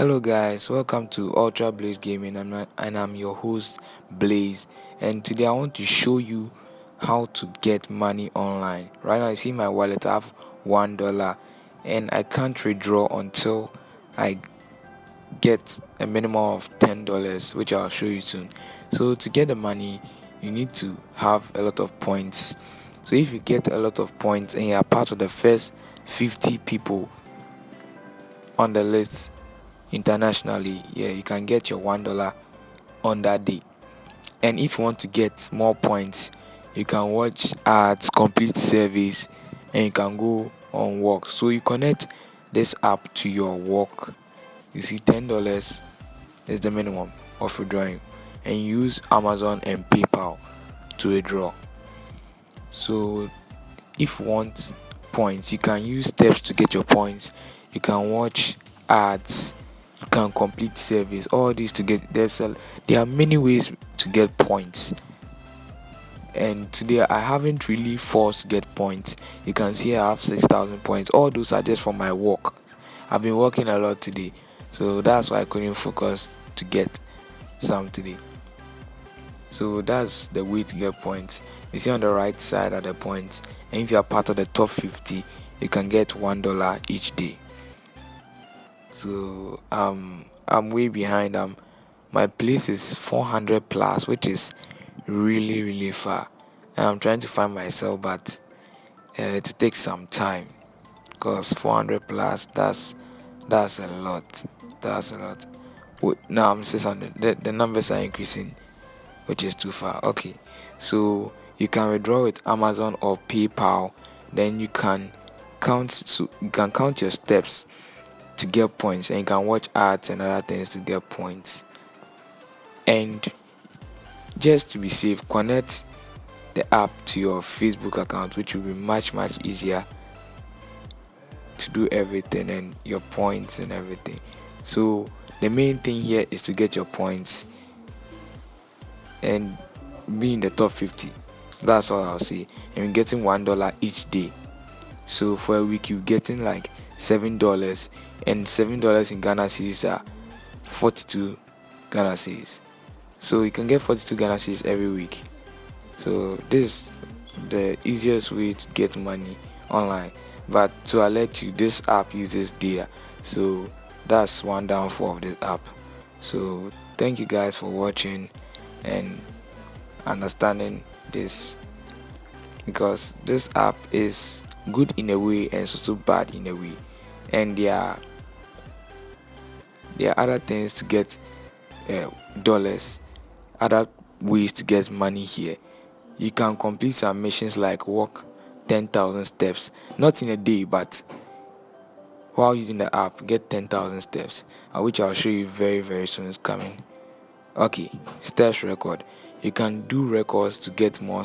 Hello guys, welcome to Ultra Blaze Gaming and I'm your host Blaze, and today I want to show you how to get money online. Right now you see my wallet, I have $1 and I can't withdraw until I get a minimum of $10, which I'll show you soon. So to get the money you need to have a lot of points. So if you get a lot of points and you are part of the first 50 people on the list internationally, you can get your $1 on that day. And if you want to get more points, you can watch ads, complete surveys, and you can go on walks. So you connect this app to your walk. You see, $10 is the minimum of withdrawing, and you use Amazon and PayPal to withdraw. So if you want points, you can use steps to get your points. You can watch ads, you can complete surveys, all these to get there are many ways to get points. And today I haven't really forced to get points. You can see I have 6,000 points. All those are just from my work. I've been working a lot today, so that's why I couldn't focus to get some today. So that's the way to get points. You see on the right side are the points, and if you are part of the top 50 you can get $1 each day. So I'm way behind. My place is 400 plus, which is really far, and I'm trying to find myself, but it takes some time because 400 plus, that's a lot. Now I'm 600. The numbers are increasing, which is too far. Okay, so you can withdraw with Amazon or PayPal. Then you can count your steps to get points, and you can watch ads and other things to get points. And just to be safe, connect the app to your Facebook account, which will be much easier to do everything and your points and everything. So the main thing here is to get your points and be in the top 50. That's all I'll say. And you're getting $1 each day. So for a week you're getting like $7, and $7 in Ghana cedis are 42 Ghana cedis. So you can get 42 Ghana cedis every week. So this is the easiest way to get money online. But to alert you, this app uses data. So that's one downfall of this app. So thank you guys for watching and understanding this, because this app is good in a way and also bad in a way. And there are other things to get dollars, other ways to get money here. You can complete some missions like walk 10,000 steps, not in a day, but while using the app, get 10,000 steps, which I'll show you very soon. Is coming. Okay, steps record. You can do records to get more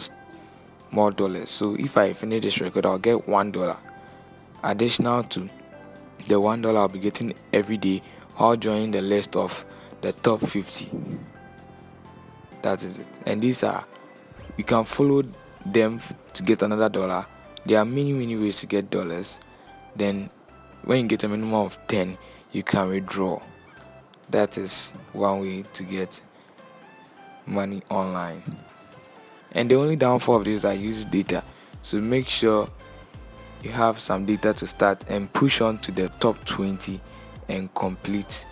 dollars. So if I finish this record, I'll get $1 additional to the $1 I'll be getting every day while joining the list of the top 50. That is it. And these are, you can follow them to get another $1. There are many ways to get dollars. Then when you get a minimum of 10 you can withdraw. That is one way to get money online. And the only downfall of this is I use data, so make sure you have some data to start and push on to the top 20 and complete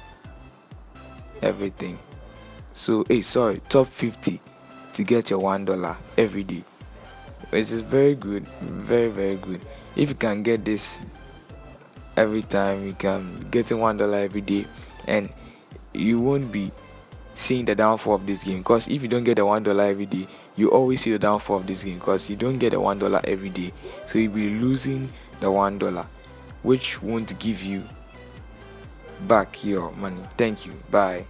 everything. So top 50 to get your $1 every day, which is very good, very good. If you can get this every time, you can get $1 every day, and you won't be seeing the downfall of this game. Because if you don't get the $1 every day, you always see the downfall of this game, because you don't get the $1 every day, so you'll be losing the $1, which won't give you back your money. Thank you. Bye.